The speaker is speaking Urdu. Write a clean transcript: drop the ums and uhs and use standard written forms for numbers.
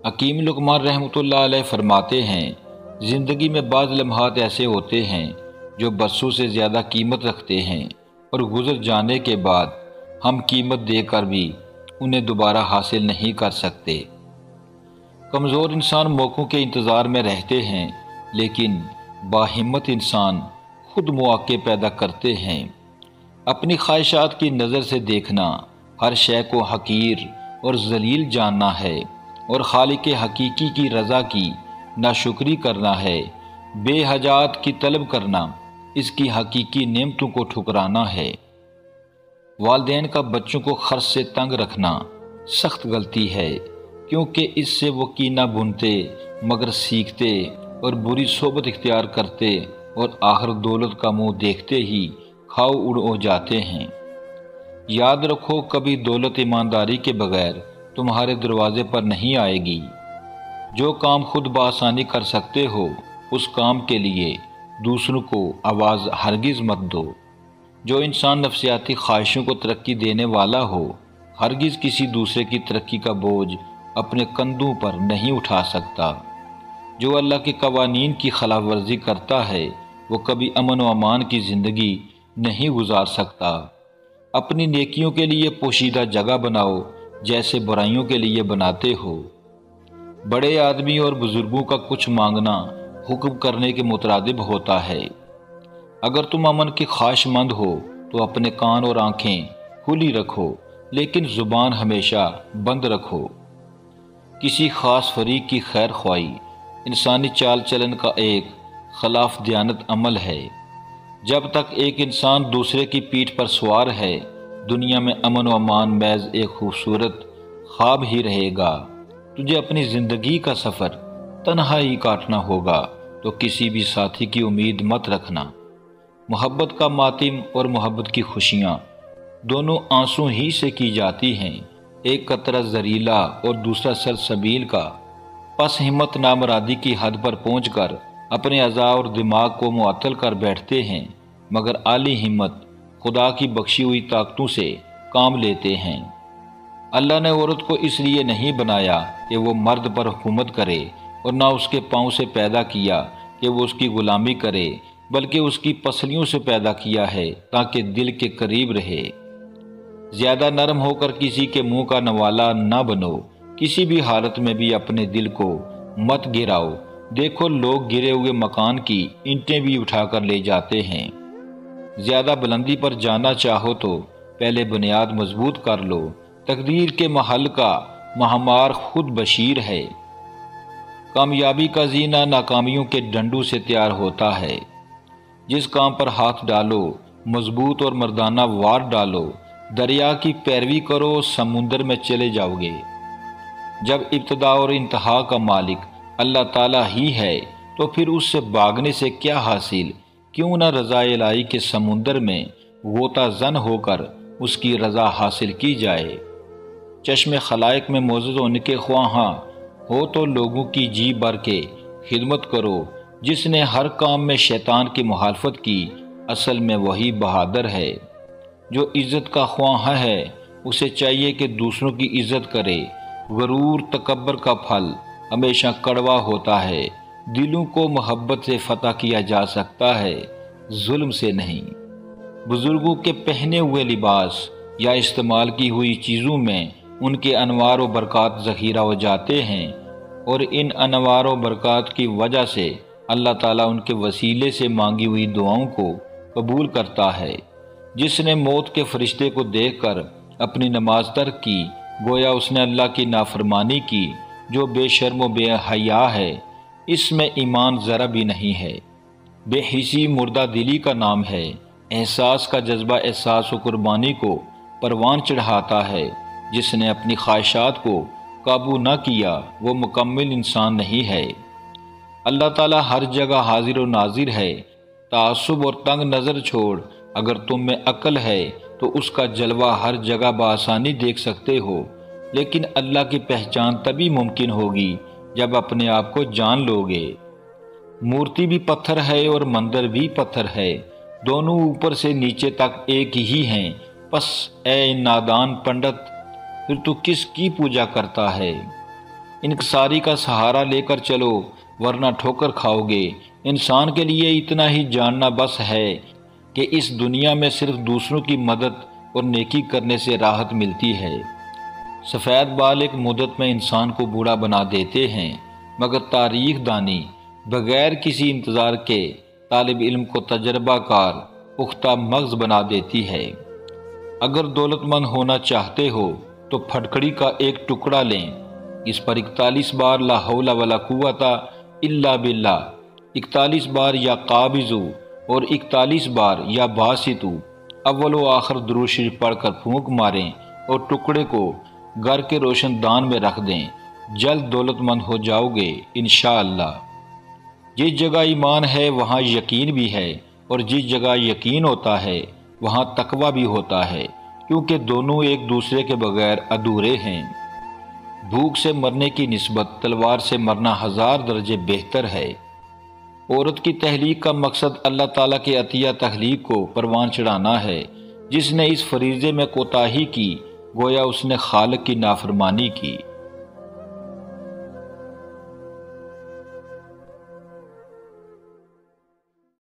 حکیم لقمان رحمۃ اللہ علیہ فرماتے ہیں، زندگی میں بعض لمحات ایسے ہوتے ہیں جو برسوں سے زیادہ قیمت رکھتے ہیں اور گزر جانے کے بعد ہم قیمت دے کر بھی انہیں دوبارہ حاصل نہیں کر سکتے۔ کمزور انسان موقعوں کے انتظار میں رہتے ہیں، لیکن باہمت انسان خود مواقع پیدا کرتے ہیں۔ اپنی خواہشات کی نظر سے دیکھنا ہر شے کو حقیر اور ذلیل جاننا ہے، اور خالق حقیقی کی رضا کی ناشکری کرنا ہے۔ بے حاجات کی طلب کرنا اس کی حقیقی نعمتوں کو ٹھکرانا ہے۔ والدین کا بچوں کو خرچ سے تنگ رکھنا سخت غلطی ہے، کیونکہ اس سے وہ کینہ بنتے مگر سیکھتے اور بری صحبت اختیار کرتے اور آخر دولت کا منہ دیکھتے ہی کھاؤ اڑ ہو جاتے ہیں۔ یاد رکھو، کبھی دولت ایمانداری کے بغیر تمہارے دروازے پر نہیں آئے گی۔ جو کام خود بآسانی کر سکتے ہو، اس کام کے لیے دوسروں کو آواز ہرگز مت دو۔ جو انسان نفسیاتی خواہشوں کو ترقی دینے والا ہو، ہرگز کسی دوسرے کی ترقی کا بوجھ اپنے کندھوں پر نہیں اٹھا سکتا۔ جو اللہ کے قوانین کی خلاف ورزی کرتا ہے، وہ کبھی امن و امان کی زندگی نہیں گزار سکتا۔ اپنی نیکیوں کے لیے پوشیدہ جگہ بناؤ، جیسے برائیوں کے لیے بناتے ہو۔ بڑے آدمی اور بزرگوں کا کچھ مانگنا حکم کرنے کے مترادف ہوتا ہے۔ اگر تم امن کی خواہش مند ہو تو اپنے کان اور آنکھیں کھلی رکھو، لیکن زبان ہمیشہ بند رکھو۔ کسی خاص فریق کی خیر خواہی انسانی چال چلن کا ایک خلاف دیانت عمل ہے۔ جب تک ایک انسان دوسرے کی پیٹھ پر سوار ہے، دنیا میں امن و امان محض ایک خوبصورت خواب ہی رہے گا۔ تجھے اپنی زندگی کا سفر تنہا ہی کاٹنا ہوگا، تو کسی بھی ساتھی کی امید مت رکھنا۔ محبت کا ماتم اور محبت کی خوشیاں دونوں آنسوں ہی سے کی جاتی ہیں، ایک قطرہ زریلا اور دوسرا سلسبیل کا۔ پس ہمت نامرادی کی حد پر پہنچ کر اپنے اعضاء اور دماغ کو معطل کر بیٹھتے ہیں، مگر عالی ہمت خدا کی بخشی ہوئی طاقتوں سے کام لیتے ہیں۔ اللہ نے عورت کو اس لیے نہیں بنایا کہ وہ مرد پر حکومت کرے، اور نہ اس کے پاؤں سے پیدا کیا کہ وہ اس کی غلامی کرے، بلکہ اس کی پسلیوں سے پیدا کیا ہے تاکہ دل کے قریب رہے۔ زیادہ نرم ہو کر کسی کے منہ کا نوالا نہ بنو، کسی بھی حالت میں بھی اپنے دل کو مت گراؤ۔ دیکھو، لوگ گرے ہوئے مکان کی اینٹیں بھی اٹھا کر لے جاتے ہیں۔ زیادہ بلندی پر جانا چاہو تو پہلے بنیاد مضبوط کر لو۔ تقدیر کے محل کا مہمار خود بشیر ہے۔ کامیابی کا زینہ ناکامیوں کے ڈنڈوں سے تیار ہوتا ہے۔ جس کام پر ہاتھ ڈالو، مضبوط اور مردانہ وار ڈالو۔ دریا کی پیروی کرو، سمندر میں چلے جاؤ گے۔ جب ابتدا اور انتہا کا مالک اللہ تعالیٰ ہی ہے، تو پھر اس سے بھاگنے سے کیا حاصل؟ کیوں نہ رضا الہی کے سمندر میں غوطہ زن ہو کر اس کی رضا حاصل کی جائے۔ چشم خلائق میں موجود ہونے کے خواہاں ہو تو لوگوں کی جی بھر کے خدمت کرو۔ جس نے ہر کام میں شیطان کی مخالفت کی، اصل میں وہی بہادر ہے۔ جو عزت کا خواہاں ہے، اسے چاہیے کہ دوسروں کی عزت کرے۔ غرور تکبر کا پھل ہمیشہ کڑوا ہوتا ہے۔ دلوں کو محبت سے فتح کیا جا سکتا ہے، ظلم سے نہیں۔ بزرگوں کے پہنے ہوئے لباس یا استعمال کی ہوئی چیزوں میں ان کے انوار و برکات ذخیرہ ہو جاتے ہیں، اور ان انوار و برکات کی وجہ سے اللہ تعالیٰ ان کے وسیلے سے مانگی ہوئی دعاؤں کو قبول کرتا ہے۔ جس نے موت کے فرشتے کو دیکھ کر اپنی نماز ترک کی، گویا اس نے اللہ کی نافرمانی کی۔ جو بے شرم و بے حیا ہے، اس میں ایمان ذرا بھی نہیں ہے۔ بے حسی مردہ دلی کا نام ہے۔ احساس کا جذبہ احساس و قربانی کو پروان چڑھاتا ہے۔ جس نے اپنی خواہشات کو قابو نہ کیا، وہ مکمل انسان نہیں ہے۔ اللہ تعالیٰ ہر جگہ حاضر و ناظر ہے۔ تعصب اور تنگ نظر چھوڑ، اگر تم میں عقل ہے تو اس کا جلوہ ہر جگہ بآسانی دیکھ سکتے ہو، لیکن اللہ کی پہچان تبھی ممکن ہوگی جب اپنے آپ کو جان لو گے۔ مورتی بھی پتھر ہے اور مندر بھی پتھر ہے، دونوں اوپر سے نیچے تک ایک ہی ہیں۔ پس اے نادان پنڈت، پھر تو کس کی پوجا کرتا ہے؟ انکساری کا سہارا لے کر چلو ورنہ ٹھوکر کھاؤ گے۔ انسان کے لیے اتنا ہی جاننا بس ہے کہ اس دنیا میں صرف دوسروں کی مدد اور نیکی کرنے سے راحت ملتی ہے۔ سفید بال ایک مدت میں انسان کو بوڑھا بنا دیتے ہیں، مگر تاریخ دانی بغیر کسی انتظار کے طالب علم کو تجربہ کار پختہ مغز بنا دیتی ہے۔ اگر دولت مند ہونا چاہتے ہو تو پھٹکڑی کا ایک ٹکڑا لیں، اس پر 41 بار لا حول ولا قوت الا باللہ، 41 بار یا قابضو اور 41 بار یا باسطو اول و آخر درود شریف پڑھ کر پھونک ماریں اور ٹکڑے کو گھر کے روشن دان میں رکھ دیں۔ جلد دولت مند ہو جاؤ گے انشاءاللہ۔ جس جگہ ایمان ہے وہاں یقین بھی ہے، اور جس جگہ یقین ہوتا ہے وہاں تقویٰ بھی ہوتا ہے، کیونکہ دونوں ایک دوسرے کے بغیر ادھورے ہیں۔ بھوک سے مرنے کی نسبت تلوار سے مرنا 1000 درجے بہتر ہے۔ عورت کی تخلیق کا مقصد اللہ تعالیٰ کے عطیہ تخلیق کو پروان چڑھانا ہے۔ جس نے اس فریضے میں کوتاہی کی گویا اس نے خالق کی نافرمانی کی۔